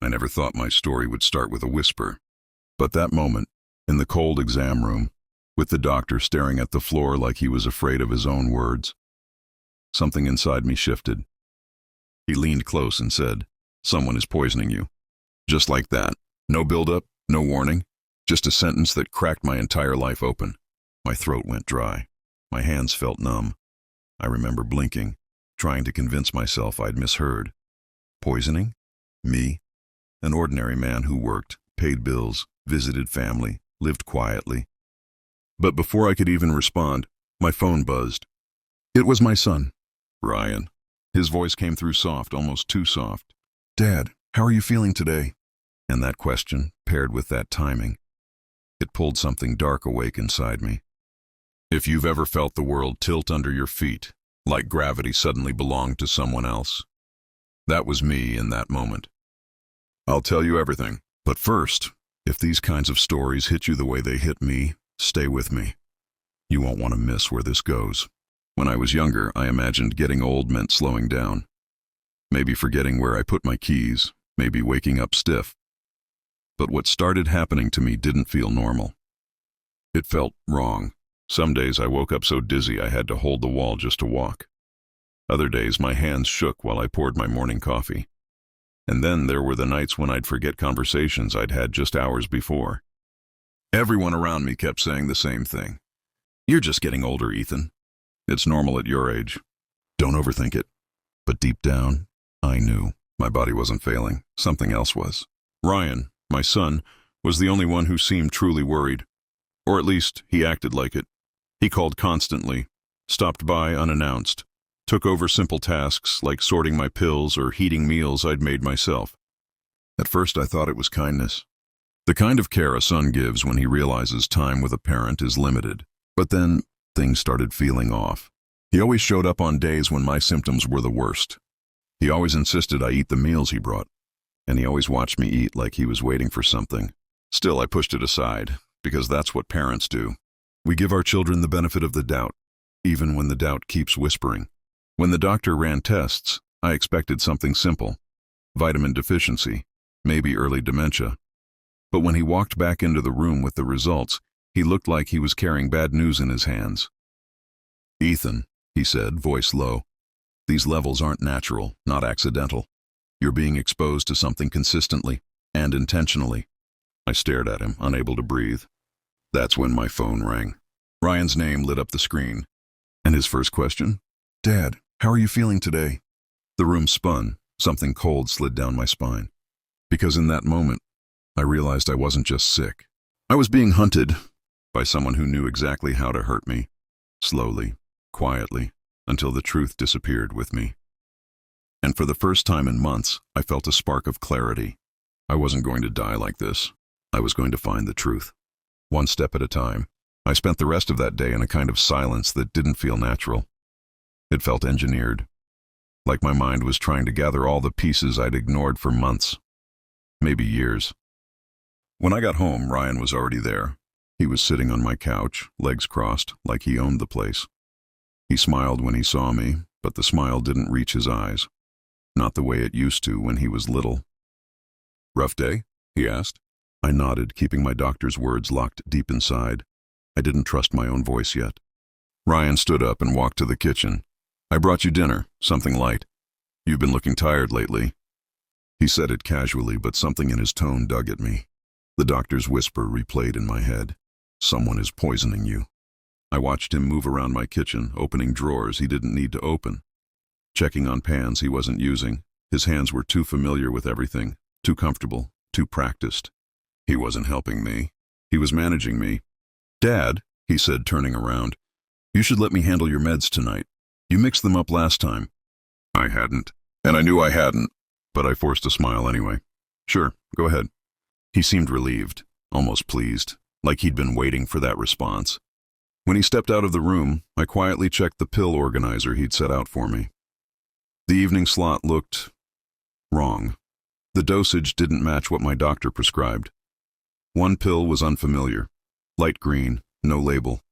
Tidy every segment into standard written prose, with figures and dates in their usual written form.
I never thought my story would start with a whisper. But that moment, in the cold exam room, with the doctor staring at the floor like he was afraid of his own words, something inside me shifted. He leaned close and said, "Someone is poisoning you." Just like that. No build-up, no warning. Just a sentence that cracked my entire life open. My throat went dry. My hands felt numb. I remember blinking, trying to convince myself I'd misheard. Poisoning? Me? An ordinary man who worked, paid bills, visited family, lived quietly. But before I could even respond, my phone buzzed. It was my son, Ryan. His voice came through soft, almost too soft. "Dad, how are you feeling today?" And that question, paired with that timing, it pulled something dark awake inside me. If you've ever felt the world tilt under your feet, like gravity suddenly belonged to someone else, that was me in that moment. I'll tell you everything, but first, if these kinds of stories hit you the way they hit me, stay with me. You won't want to miss where this goes. When I was younger, I imagined getting old meant slowing down. Maybe forgetting where I put my keys, maybe waking up stiff. But what started happening to me didn't feel normal. It felt wrong. Some days I woke up so dizzy I had to hold the wall just to walk. Other days my hands shook while I poured my morning coffee. And then there were the nights when I'd forget conversations I'd had just hours before. Everyone around me kept saying the same thing. "You're just getting older, Ethan. It's normal at your age. Don't overthink it." But deep down, I knew my body wasn't failing. Something else was. Ryan, my son, was the only one who seemed truly worried. Or at least, he acted like it. He called constantly, stopped by unannounced, took over simple tasks like sorting my pills or heating meals I'd made myself. At first I thought it was kindness. The kind of care a son gives when he realizes time with a parent is limited. But then, things started feeling off. He always showed up on days when my symptoms were the worst. He always insisted I eat the meals he brought, and he always watched me eat like he was waiting for something. Still, I pushed it aside, because that's what parents do. We give our children the benefit of the doubt, even when the doubt keeps whispering. When the doctor ran tests, I expected something simple. Vitamin deficiency, maybe early dementia. But when he walked back into the room with the results, he looked like he was carrying bad news in his hands. "Ethan," he said, voice low, "these levels aren't natural, not accidental. You're being exposed to something consistently and intentionally." I stared at him, unable to breathe. That's when my phone rang. Ryan's name lit up the screen. And his first question? "Dad, how are you feeling today?" The room spun. Something cold slid down my spine. Because in that moment, I realized I wasn't just sick. I was being hunted by someone who knew exactly how to hurt me. Slowly, quietly, until the truth disappeared with me. And for the first time in months, I felt a spark of clarity. I wasn't going to die like this. I was going to find the truth. One step at a time. I spent the rest of that day in a kind of silence that didn't feel natural. It felt engineered. Like my mind was trying to gather all the pieces I'd ignored for months. Maybe years. When I got home, Ryan was already there. He was sitting on my couch, legs crossed, like he owned the place. He smiled when he saw me, but the smile didn't reach his eyes. Not the way it used to when he was little. "Rough day?" he asked. I nodded, keeping my doctor's words locked deep inside. I didn't trust my own voice yet. Ryan stood up and walked to the kitchen. "I brought you dinner, something light. You've been looking tired lately." He said it casually, but something in his tone dug at me. The doctor's whisper replayed in my head. "Someone is poisoning you." I watched him move around my kitchen, opening drawers he didn't need to open, checking on pans he wasn't using. His hands were too familiar with everything, too comfortable, too practiced. He wasn't helping me. He was managing me. "Dad," he said, turning around, "you should let me handle your meds tonight. You mixed them up last time." I hadn't, and I knew I hadn't, but I forced a smile anyway. "Sure, go ahead." He seemed relieved, almost pleased, like he'd been waiting for that response. When he stepped out of the room, I quietly checked the pill organizer he'd set out for me. The evening slot looked wrong. The dosage didn't match what my doctor prescribed. One pill was unfamiliar, light green, no label.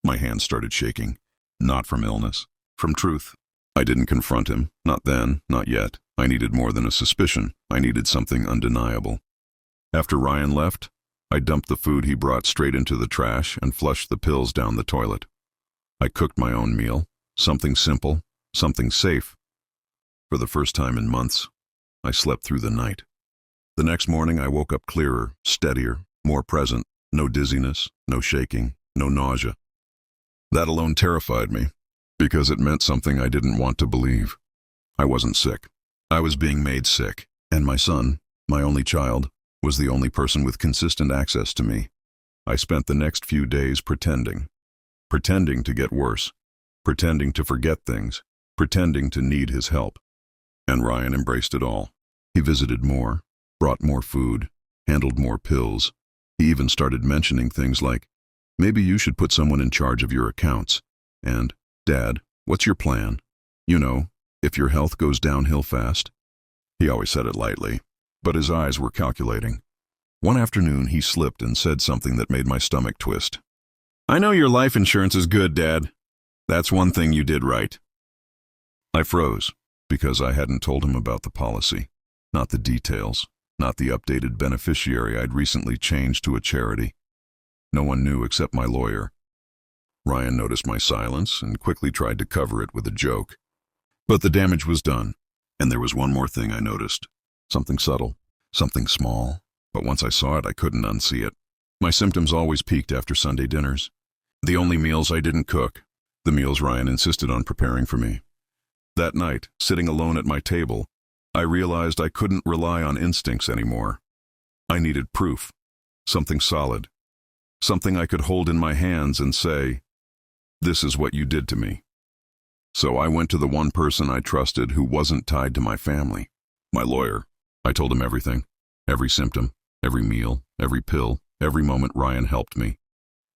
My hands started shaking, not from illness, from truth. I didn't confront him. Not then, not yet. I needed more than a suspicion. I needed something undeniable. After Ryan left, I dumped the food he brought straight into the trash and flushed the pills down the toilet. I cooked my own meal, something simple, something safe. For the first time in months, I slept through the night. The next morning I woke up clearer, steadier, more present, no dizziness, no shaking, no nausea. That alone terrified me, because it meant something I didn't want to believe. I wasn't sick. I was being made sick, and my son, my only child, was the only person with consistent access to me. I spent the next few days pretending to get worse, pretending to forget things, pretending to need his help. And Ryan embraced it all. He visited more, brought more food, handled more pills. He even started mentioning things like, maybe you should put someone in charge of your accounts, and, Dad, what's your plan? You know, if your health goes downhill fast. He always said it lightly, but his eyes were calculating. One afternoon he slipped and said something that made my stomach twist. I know your life insurance is good, Dad. That's one thing you did right. I froze, because I hadn't told him about the policy, not the details, not the updated beneficiary I'd recently changed to a charity. No one knew except my lawyer. Ryan noticed my silence and quickly tried to cover it with a joke. But the damage was done, and there was one more thing I noticed. Something subtle, something small, but once I saw it, I couldn't unsee it. My symptoms always peaked after Sunday dinners. The only meals I didn't cook, the meals Ryan insisted on preparing for me. That night, sitting alone at my table, I realized I couldn't rely on instincts anymore. I needed proof, something solid, something I could hold in my hands and say, this is what you did to me. So I went to the one person I trusted who wasn't tied to my family, my lawyer. I told him everything, every symptom, every meal, every pill, every moment Ryan helped me.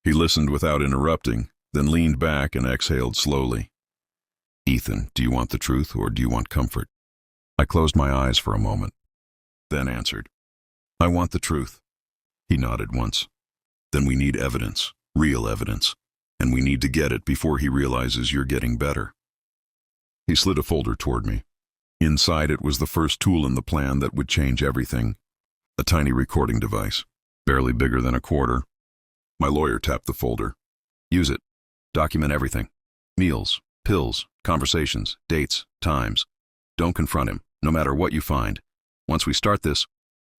He listened without interrupting, then leaned back and exhaled slowly. Ethan, do you want the truth or do you want comfort? I closed my eyes for a moment, then answered, I want the truth. He nodded once. Then we need evidence, real evidence, and we need to get it before he realizes you're getting better. He slid a folder toward me. Inside it was the first tool in the plan that would change everything, a tiny recording device, barely bigger than a quarter. My lawyer tapped the folder. Use it. Document everything. Meals, pills, conversations, dates, times. Don't confront him, no matter what you find. Once we start this,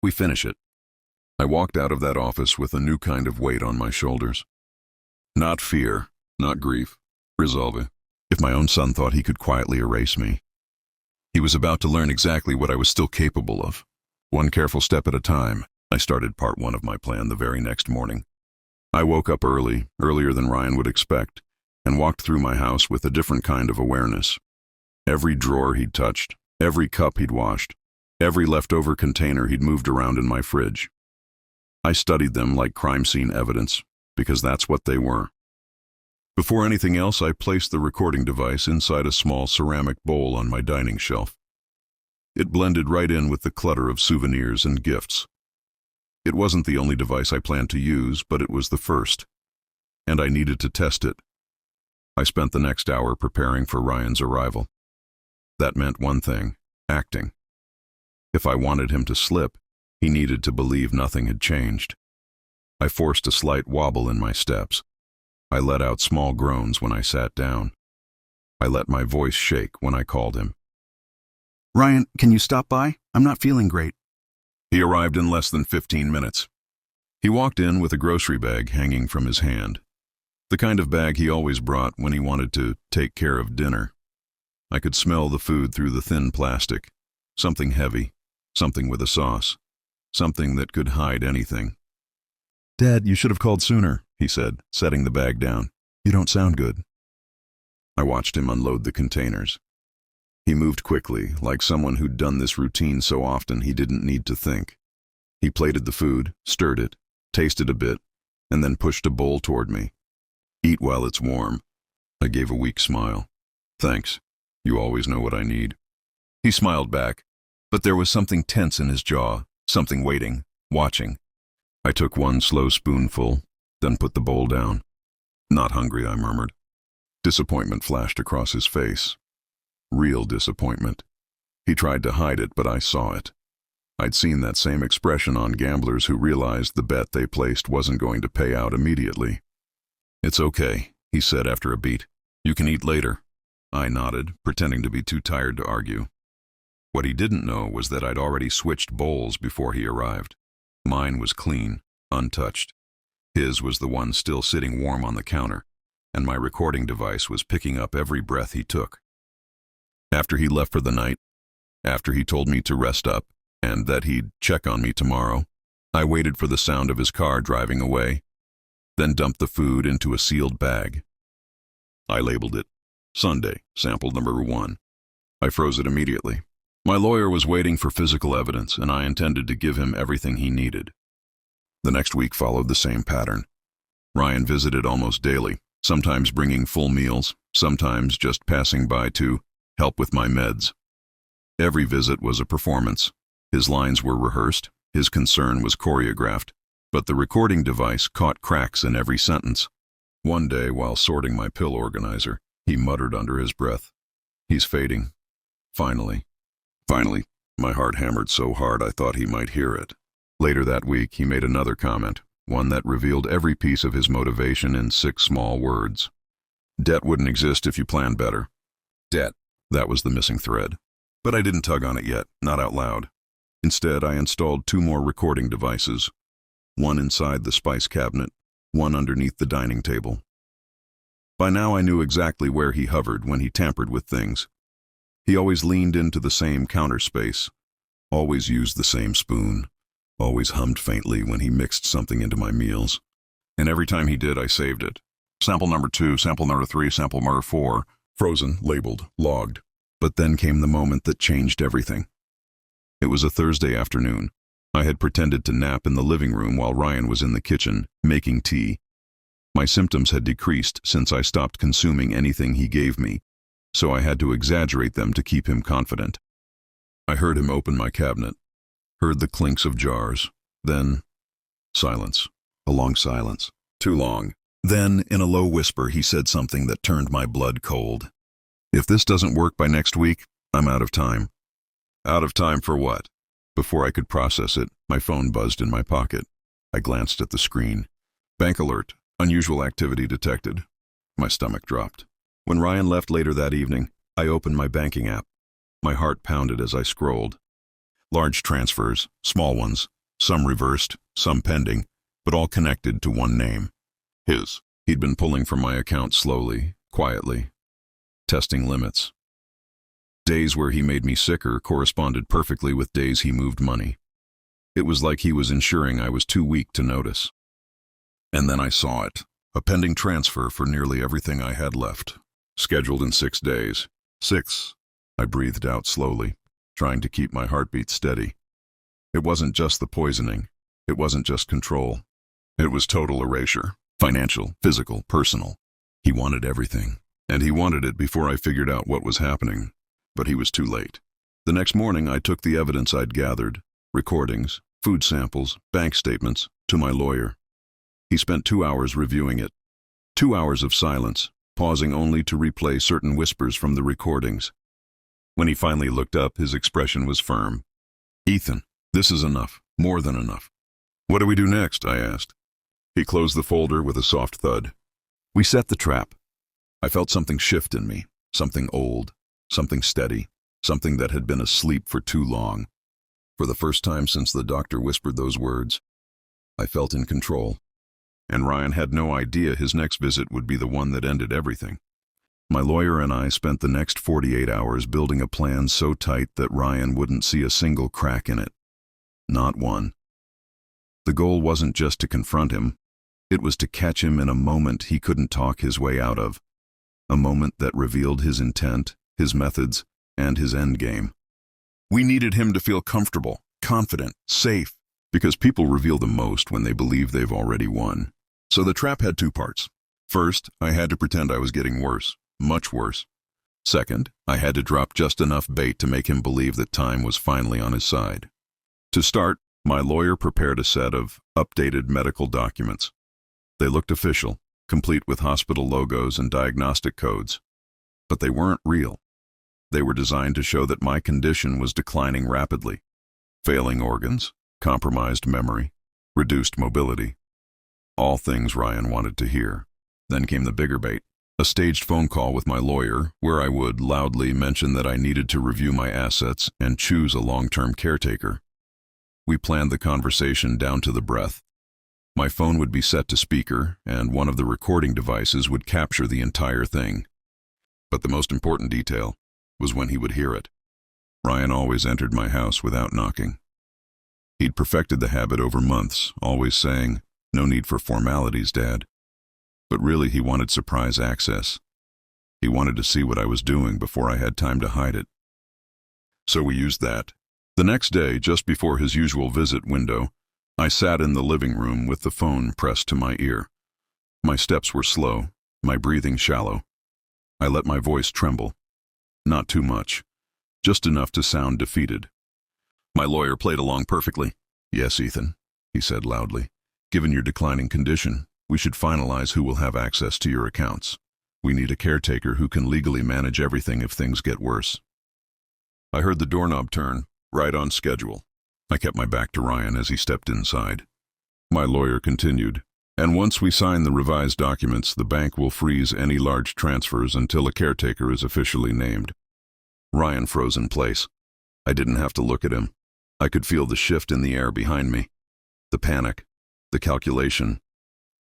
we finish it. I walked out of that office with a new kind of weight on my shoulders. Not fear, not grief. Resolve. If my own son thought he could quietly erase me, he was about to learn exactly what I was still capable of. One careful step at a time, I started part one of my plan the very next morning. I woke up early, earlier than Ryan would expect, and walked through my house with a different kind of awareness. Every drawer he'd touched, every cup he'd washed, every leftover container he'd moved around in my fridge. I studied them like crime scene evidence, because that's what they were. Before anything else, I placed the recording device inside a small ceramic bowl on my dining shelf. It blended right in with the clutter of souvenirs and gifts. It wasn't the only device I planned to use, but it was the first, and I needed to test it. I spent the next hour preparing for Ryan's arrival. That meant one thing, acting. If I wanted him to slip, he needed to believe nothing had changed. I forced a slight wobble in my steps. I let out small groans when I sat down. I let my voice shake when I called him. Ryan, can you stop by? I'm not feeling great. He arrived in less than 15 minutes. He walked in with a grocery bag hanging from his hand, the kind of bag he always brought when he wanted to take care of dinner. I could smell the food through the thin plastic, something heavy, something with a sauce, something that could hide anything. Dad, you should have called sooner, he said, setting the bag down. You don't sound good. I watched him unload the containers. He moved quickly, like someone who'd done this routine so often he didn't need to think. He plated the food, stirred it, tasted a bit, and then pushed a bowl toward me. Eat while it's warm. I gave a weak smile. Thanks. You always know what I need. He smiled back, but there was something tense in his jaw, something waiting, watching. I took one slow spoonful, then put the bowl down. Not hungry, I murmured. Disappointment flashed across his face. real disappointment. He tried to hide it, but I saw it. I'd seen that same expression on gamblers who realized the bet they placed wasn't going to pay out immediately. "It's okay," he said after a beat. "You can eat later." I nodded, pretending to be too tired to argue. What he didn't know was that I'd already switched bowls before he arrived. Mine was clean, untouched. His was the one still sitting warm on the counter, and my recording device was picking up every breath he took. After he left for the night, after he told me to rest up, and that he'd check on me tomorrow, I waited for the sound of his car driving away, then dumped the food into a sealed bag. I labeled it Sunday, sample number 1. I froze it immediately. My lawyer was waiting for physical evidence, and I intended to give him everything he needed. The next week followed the same pattern. Ryan visited almost daily, sometimes bringing full meals, sometimes just passing by to help with my meds. Every visit was a performance. His lines were rehearsed, his concern was choreographed, but the recording device caught cracks in every sentence. One day, while sorting my pill organizer, he muttered under his breath, "He's fading. Finally." Finally, my heart hammered so hard I thought he might hear it. Later that week, he made another comment, one that revealed every piece of his motivation in 6 small words. Debt wouldn't exist if you planned better. Debt. That was the missing thread. But I didn't tug on it yet, not out loud. Instead, I installed 2 more recording devices, one inside the spice cabinet, one underneath the dining table. By now I knew exactly where he hovered when he tampered with things. He always leaned into the same counter space, always used the same spoon, always hummed faintly when he mixed something into my meals. And every time he did, I saved it. Sample number 2, sample number 3, sample number 4, frozen, labeled, logged. But then came the moment that changed everything. It was a Thursday afternoon. I had pretended to nap in the living room while Ryan was in the kitchen, making tea. My symptoms had decreased since I stopped consuming anything he gave me, so I had to exaggerate them to keep him confident. I heard him open my cabinet, heard the clinks of jars, then silence, a long silence, too long. Then, in a low whisper, he said something that turned my blood cold. "If this doesn't work by next week, I'm out of time." Out of time for what? Before I could process it, my phone buzzed in my pocket. I glanced at the screen. Bank alert. Unusual activity detected. My stomach dropped. When Ryan left later that evening, I opened my banking app. My heart pounded as I scrolled. Large transfers, small ones, some reversed, some pending, but all connected to one name. His. He'd been pulling from my account slowly, quietly, testing limits. Days where he made me sicker corresponded perfectly with days he moved money. It was like he was ensuring I was too weak to notice. And then I saw it, a pending transfer for nearly everything I had left, scheduled in 6 days. 6, I breathed out slowly, trying to keep my heartbeat steady. It wasn't just the poisoning. It wasn't just control. It was total erasure, financial, physical, personal. He wanted everything, and he wanted it before I figured out what was happening. But he was too late. The next morning, I took the evidence I'd gathered, recordings, food samples, bank statements, to my lawyer. He spent 2 hours reviewing it. 2 hours of silence, pausing only to replay certain whispers from the recordings. When he finally looked up, his expression was firm. "Ethan, this is enough, more than enough." "What do we do next?" I asked. He closed the folder with a soft thud. "We set the trap." I felt something shift in me, something old, something steady, something that had been asleep for too long. For the first time since the doctor whispered those words, I felt in control. And Ryan had no idea his next visit would be the one that ended everything. My lawyer and I spent the next 48 hours building a plan so tight that Ryan wouldn't see a single crack in it. Not one. The goal wasn't just to confront him. It was to catch him in a moment he couldn't talk his way out of. A moment that revealed his intent, his methods, and his endgame. We needed him to feel comfortable, confident, safe, because people reveal the most when they believe they've already won. So the trap had 2 parts. First, I had to pretend I was getting worse, much worse. Second, I had to drop just enough bait to make him believe that time was finally on his side. To start, my lawyer prepared a set of updated medical documents. They looked official, complete with hospital logos and diagnostic codes. But they weren't real. They were designed to show that my condition was declining rapidly. Failing organs, compromised memory, reduced mobility. All things Ryan wanted to hear. Then came the bigger bait. A staged phone call with my lawyer, where I would loudly mention that I needed to review my assets and choose a long-term caretaker. We planned the conversation down to the breath. My phone would be set to speaker, and one of the recording devices would capture the entire thing. But the most important detail was when he would hear it. Ryan always entered my house without knocking. He'd perfected the habit over months, always saying, "No need for formalities, Dad." But really he wanted surprise access. He wanted to see what I was doing before I had time to hide it. So we used that. The next day, just before his usual visit window, I sat in the living room with the phone pressed to my ear. My steps were slow, my breathing shallow. I let my voice tremble. Not too much, just enough to sound defeated. My lawyer played along perfectly. "Yes, Ethan," he said loudly. "Given your declining condition, we should finalize who will have access to your accounts. We need a caretaker who can legally manage everything if things get worse." I heard the doorknob turn, right on schedule. I kept my back to Ryan as he stepped inside. My lawyer continued, "And once we sign the revised documents, the bank will freeze any large transfers until a caretaker is officially named." Ryan froze in place. I didn't have to look at him. I could feel the shift in the air behind me. The panic, the calculation.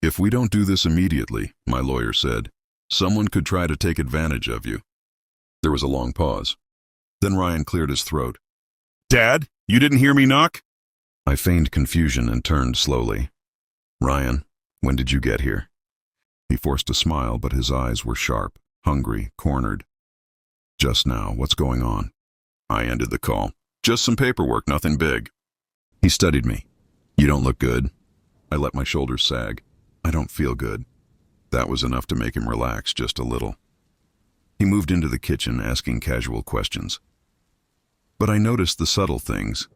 "If we don't do this immediately," my lawyer said, "someone could try to take advantage of you." There was a long pause. Then Ryan cleared his throat. "Dad, you didn't hear me knock?" I feigned confusion and turned slowly. "Ryan, when did you get here?" He forced a smile, but his eyes were sharp, hungry, cornered. "Just now. What's going on?" I ended the call. "Just some paperwork, nothing big." He studied me. "You don't look good." I let my shoulders sag. "I don't feel good." That was enough to make him relax just a little. He moved into the kitchen, asking casual questions. But I noticed the subtle things.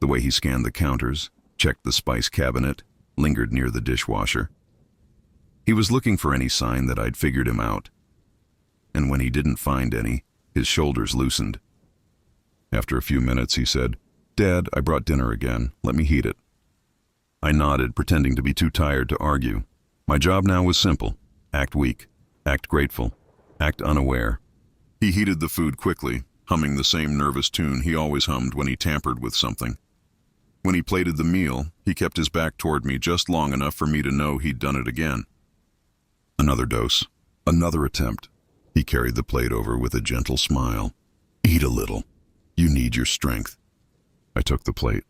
The way he scanned the counters, checked the spice cabinet, lingered near the dishwasher. He was looking for any sign that I'd figured him out. And when he didn't find any, his shoulders loosened. After a few minutes, he said, "Dad, I brought dinner again. Let me heat it." I nodded, pretending to be too tired to argue. My job now was simple. Act weak, act grateful, act unaware. He heated the food quickly, humming the same nervous tune he always hummed when he tampered with something. When he plated the meal, he kept his back toward me just long enough for me to know he'd done it again. Another dose, another attempt. He carried the plate over with a gentle smile. "Eat a little. You need your strength." I took the plate.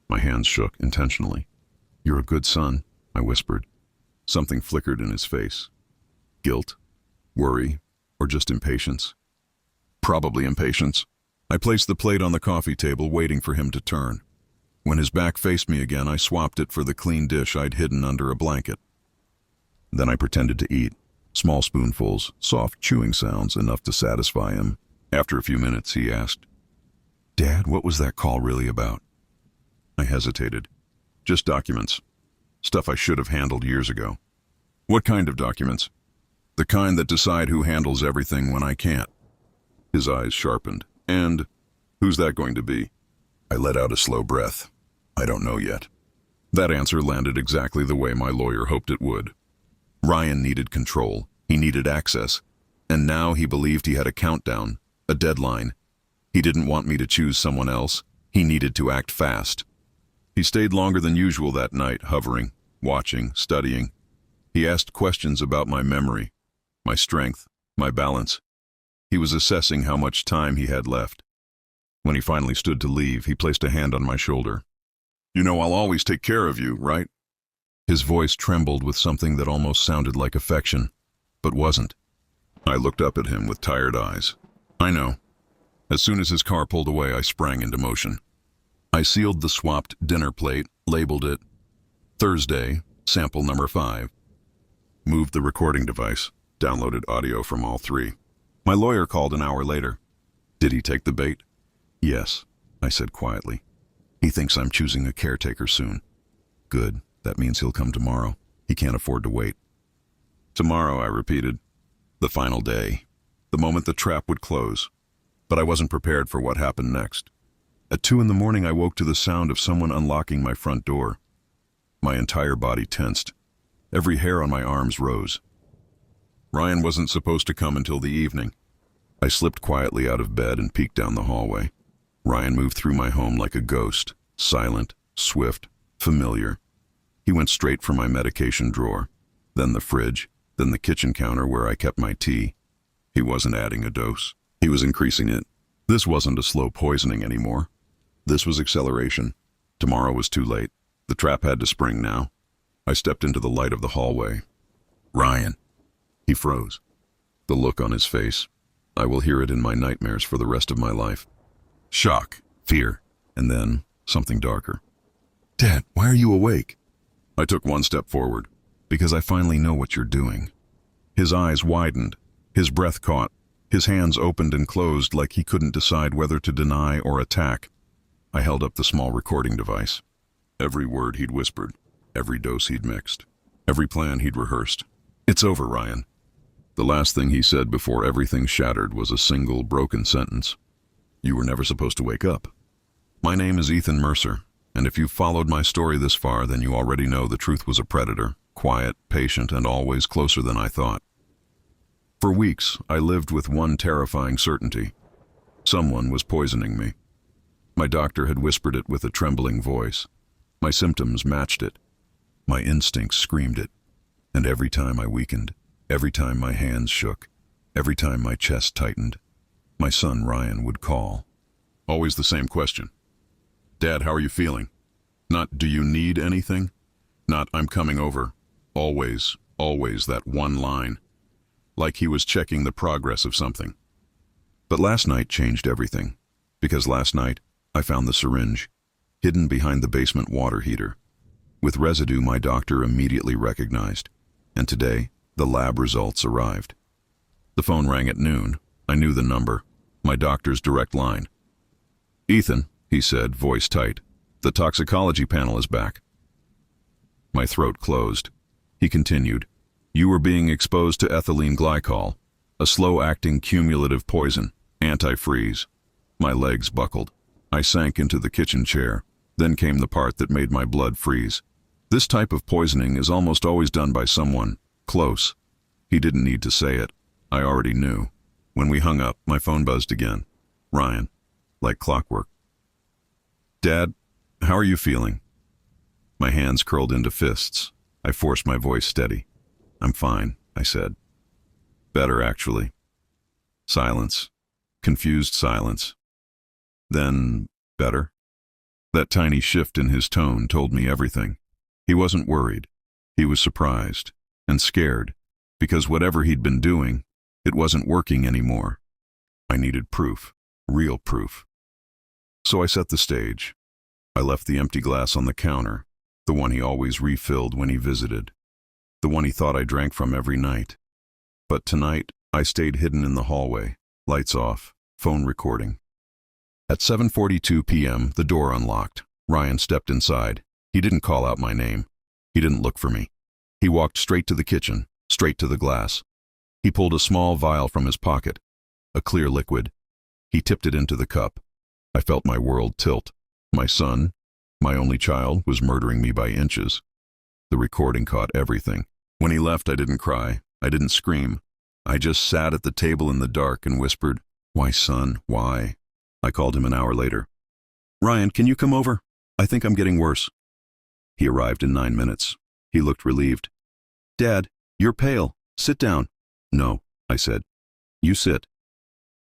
My hands shook intentionally. "You're a good son," I whispered. Something flickered in his face. Guilt, worry, or just impatience? Probably impatience. I placed the plate on the coffee table, waiting for him to turn. When his back faced me again, I swapped it for the clean dish I'd hidden under a blanket. Then I pretended to eat. Small spoonfuls, soft chewing sounds, enough to satisfy him. After a few minutes, he asked, "Dad, what was that call really about?" I hesitated. "Just documents. Stuff I should have handled years ago." "What kind of documents?" "The kind that decide who handles everything when I can't." His eyes sharpened. "And who's that going to be?" I let out a slow breath. "I don't know yet." That answer landed exactly the way my lawyer hoped it would. Ryan needed control. He needed access. And now he believed he had a countdown, a deadline. He didn't want me to choose someone else. He needed to act fast. He stayed longer than usual that night, hovering, watching, studying. He asked questions about my memory, my strength, my balance. He was assessing how much time he had left. When he finally stood to leave, he placed a hand on my shoulder. "You know I'll always take care of you, right?" His voice trembled with something that almost sounded like affection, but wasn't. I looked up at him with tired eyes. "I know." As soon as his car pulled away, I sprang into motion. I sealed the swapped dinner plate, labeled it Thursday, sample number 5. Moved the recording device, downloaded audio from all 3. My lawyer called an hour later. "Did he take the bait?" "Yes," I said quietly. "He thinks I'm choosing a caretaker soon." "Good. That means he'll come tomorrow. He can't afford to wait." "Tomorrow," I repeated. The final day. The moment the trap would close. but I wasn't prepared for what happened next. At 2 in the morning, I woke to the sound of someone unlocking my front door. My entire body tensed. Every hair on my arms rose. Ryan wasn't supposed to come until the evening. I slipped quietly out of bed and peeked down the hallway. Ryan moved through my home like a ghost, silent, swift, familiar. He went straight for my medication drawer, then the fridge, then the kitchen counter where I kept my tea. He wasn't adding a dose. He was increasing it. This wasn't a slow poisoning anymore. This was acceleration. Tomorrow was too late. The trap had to spring now. I stepped into the light of the hallway. Ryan. He froze. The look on his face. I will hear it in my nightmares for the rest of my life. Shock, fear, and then something darker. Dad, why are you awake? I took one step forward, because I finally know what you're doing. His eyes widened, his breath caught, his hands opened and closed like he couldn't decide whether to deny or attack. I held up the small recording device. Every word he'd whispered, every dose he'd mixed, every plan he'd rehearsed. It's over, Ryan. The last thing he said before everything shattered was a single broken sentence. You were never supposed to wake up. My name is Ethan Mercer, and if you've followed my story this far, then you already know the truth was a predator, quiet, patient, and always closer than I thought. For weeks, I lived with one terrifying certainty. Someone was poisoning me. My doctor had whispered it with a trembling voice. My symptoms matched it. My instincts screamed it. And every time I weakened, every time my hands shook, every time my chest tightened, my son Ryan would call. Always the same question. Dad, how are you feeling? Not, do you need anything? Not, I'm coming over. Always, always that one line. Like he was checking the progress of something. But last night changed everything. Because last night, I found the syringe, hidden behind the basement water heater. With residue my doctor immediately recognized. And today, the lab results arrived. The phone rang at noon. I knew the number. My doctor's direct line. Ethan, he said, voice tight. The toxicology panel is back. My throat closed. He continued. You were being exposed to ethylene glycol, a slow-acting cumulative poison, antifreeze. My legs buckled. I sank into the kitchen chair. Then came the part that made my blood freeze. This type of poisoning is almost always done by someone close. He didn't need to say it. I already knew. When we hung up, my phone buzzed again. Ryan, like clockwork. Dad, how are you feeling? My hands curled into fists. I forced my voice steady. I'm fine, I said. Better, actually. Silence. Confused silence. Then, better? That tiny shift in his tone told me everything. He wasn't worried. He was surprised and scared, because whatever he'd been doing, it wasn't working anymore. I needed proof, real proof. So I set the stage. I left the empty glass on the counter, the one he always refilled when he visited, the one he thought I drank from every night. But tonight, I stayed hidden in the hallway, lights off, phone recording. At 7:42 p.m., the door unlocked. Ryan stepped inside. He didn't call out my name. He didn't look for me. He walked straight to the kitchen, straight to the glass. He pulled a small vial from his pocket, a clear liquid. He tipped it into the cup. I felt my world tilt. My son, my only child, was murdering me by inches. The recording caught everything. When he left, I didn't cry. I didn't scream. I just sat at the table in the dark and whispered, "Why, son, why?" I called him an hour later. "Ryan, can you come over? I think I'm getting worse." He arrived in 9 minutes. He looked relieved. "Dad, you're pale. Sit down." "No," I said. "You sit."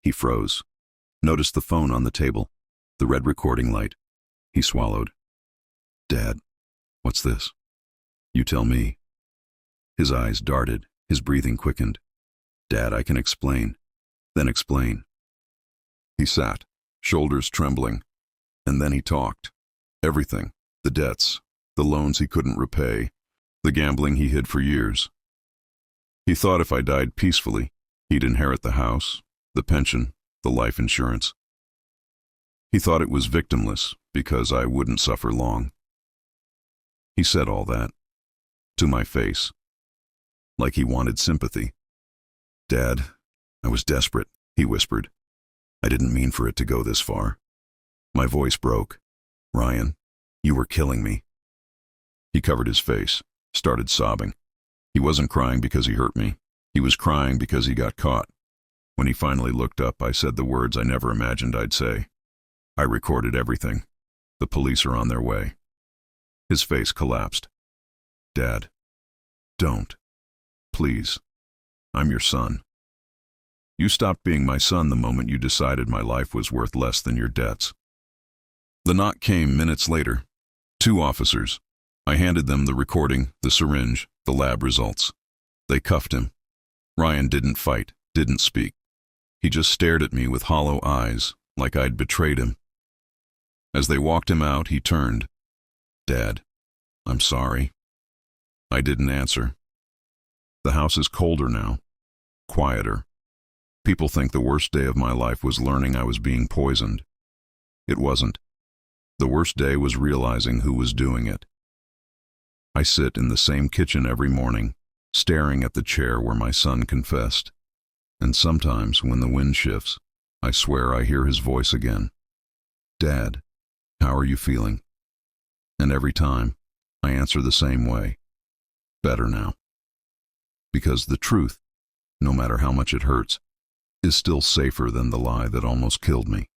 He froze. Noticed the phone on the table, the red recording light. He swallowed. "Dad, what's this?" "You tell me." His eyes darted, his breathing quickened. "Dad, I can explain." "Then explain." He sat, shoulders trembling, and then he talked. Everything, the debts, the loans he couldn't repay, the gambling he hid for years. He thought if I died peacefully, he'd inherit the house, the pension, the life insurance. He thought it was victimless because I wouldn't suffer long. He said all that, to my face, like he wanted sympathy. "Dad, I was desperate," he whispered. I didn't mean for it to go this far. My voice broke. Ryan, you were killing me. He covered his face, started sobbing. He wasn't crying because he hurt me. He was crying because he got caught. When he finally looked up, I said the words I never imagined I'd say. I recorded everything. The police are on their way. His face collapsed. Dad, don't. Please. I'm your son. You stopped being my son the moment you decided my life was worth less than your debts. The knock came minutes later. 2 officers. I handed them the recording, the syringe, the lab results. They cuffed him. Ryan didn't fight, didn't speak. He just stared at me with hollow eyes, like I'd betrayed him. As they walked him out, he turned. Dad, I'm sorry. I didn't answer. The house is colder now, quieter. People think the worst day of my life was learning I was being poisoned. It wasn't. The worst day was realizing who was doing it. I sit in the same kitchen every morning, staring at the chair where my son confessed. And sometimes, when the wind shifts, I swear I hear his voice again. Dad, how are you feeling? And every time, I answer the same way. Better now. Because the truth, no matter how much it hurts, is still safer than the lie that almost killed me.